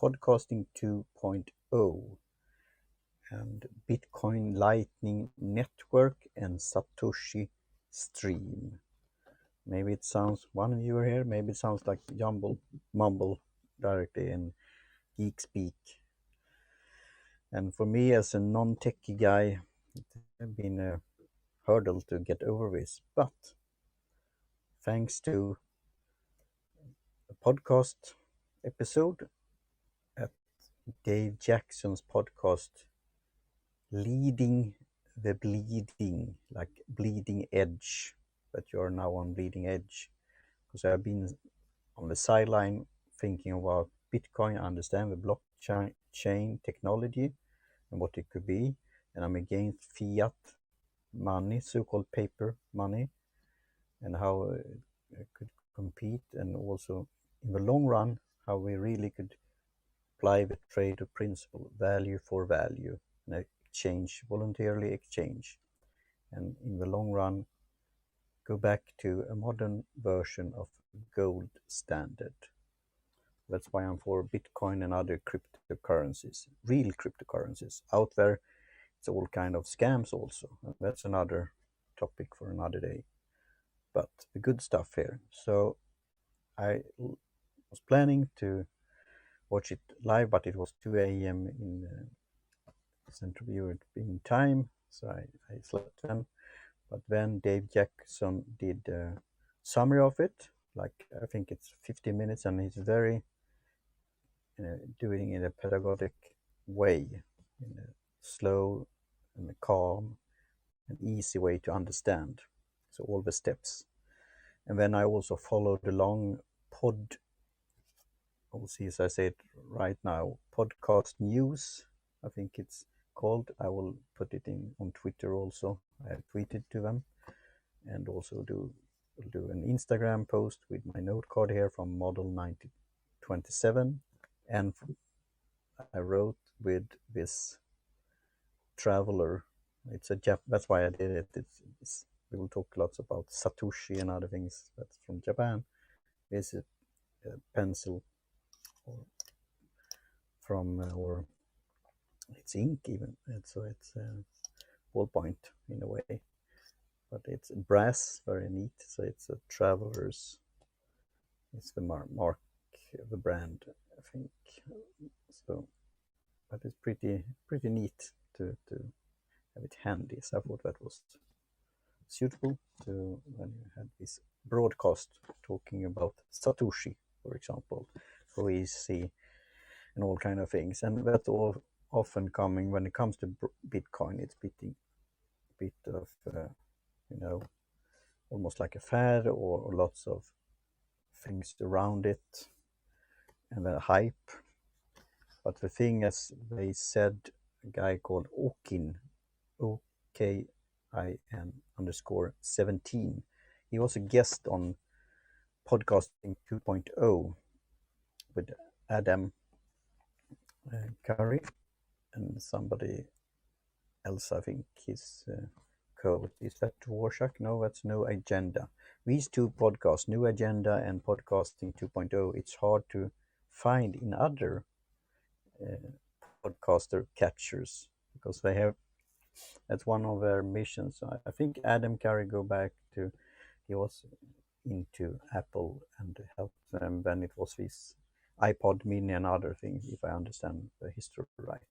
Podcasting 2.0 and Bitcoin Lightning Network and Satoshi Stream. Maybe it sounds, one viewer here, maybe it sounds like mumble directly in geek speak. And for me as a non-techie guy, it has been a hurdle to get over with. But thanks to a podcast episode at Dave Jackson's podcast, Leading the Bleeding, like bleeding edge, but you are now on bleeding edge. Because I've been on the sideline thinking about Bitcoin, I understand the blockchain technology and what it could be, and I'm against fiat money, so-called paper money, and how it could compete, and also in the long run, how we really could apply the Trader principle, value for value, and exchange, voluntarily exchange, and in the long run, go back to a modern version of gold standard. That's why I'm for Bitcoin and other cryptocurrencies, real cryptocurrencies. Out there, it's all kind of scams also. That's another topic for another day. But the good stuff here. So I was planning to watch it live, but it was 2 a.m. in Central European time, so I slept then. But then Dave Jackson did a summary of it, like I think it's 50 minutes, and he's very doing it in a pedagogic way, in a slow and a calm and easy way to understand. So all the steps. And then I also followed along we'll see as I say it right now, podcast news, I think it's called. I will put it in on Twitter also. I have tweeted to them, and also do an Instagram post with my note card here from Model 9027, and I wrote with this traveler. It's that's why I did it. We will talk lots about Satoshi and other things that's from Japan. This is a pencil or it's ink even. So it's ballpoint in a way, but it's brass, very neat. So it's a traveler's. It's the mark of the brand, I think. So, but it's pretty neat to have it handy. So I thought that was suitable to when you had this broadcast talking about Satoshi, for example, who is he, and all kind of things. And that's all often coming when it comes to Bitcoin. It's a bit of almost like a fad, or lots of things around it and the hype. But the thing, as they said, a guy called Okin, OKIN_17, he was a guest on Podcasting 2.0 with Adam Curry and somebody else. I think his code is that Dvorak? No, that's No Agenda. These two podcasts, New Agenda and Podcasting 2.0, it's hard to find in other podcaster catchers, because they have, that's one of their missions. I think Adam Curry he was into Apple and helped them when it was this iPod mini and other things, if I understand the history right.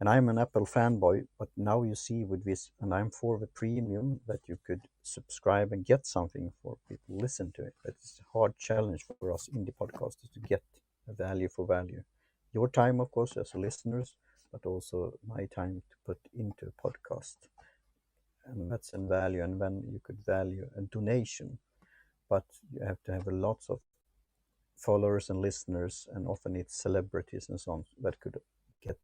And I'm an Apple fanboy, but now you see with this, and I'm for the premium, that you could subscribe and get something for people to listen to it. It's a hard challenge for us indie podcasters to get a value for value. Your time, of course, as listeners, but also my time to put into a podcast. And that's in value. And then you could value a donation, but you have to have lots of followers and listeners, and often it's celebrities and so on that could get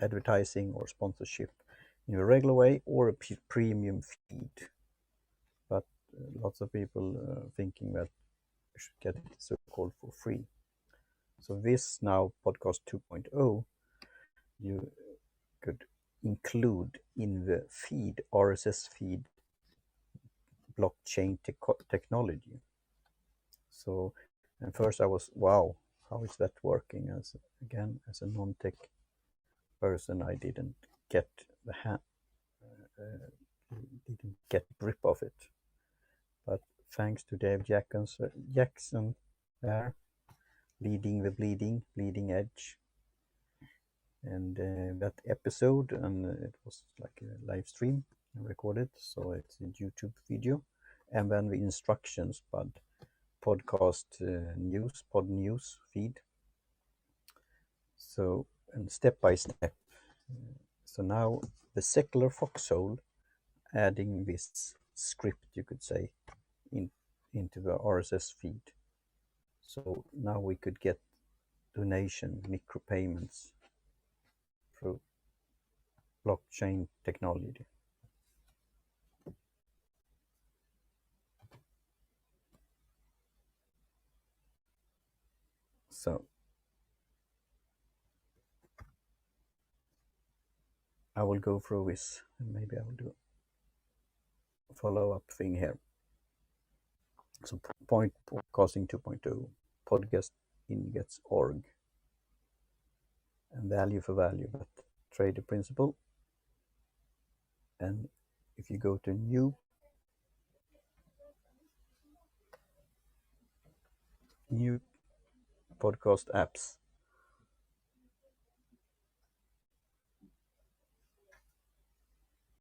advertising or sponsorship in a regular way or a premium feed. But lots of people thinking that you should get it so-called for free. So this now, podcast 2.0, you could include in the feed, RSS feed, blockchain technology. So, and first I was, wow, how is that working? As again, as a non-tech person, I didn't get the didn't get grip of it. But thanks to Dave Jackson there, leading the bleeding edge, and that episode, and it was like a live stream recorded, so it's a YouTube video, and then the instructions, but podcast pod news feed. So, and step by step. So now the secular foxhole adding this script, you could say, into the RSS feed. So now we could get donation micropayments through blockchain technology. So I will go through this, and maybe I will do a follow-up thing here. So point podcasting 2.0, podcast ingets.org, and Value4Value, that trader principle. And if you go to new podcast apps,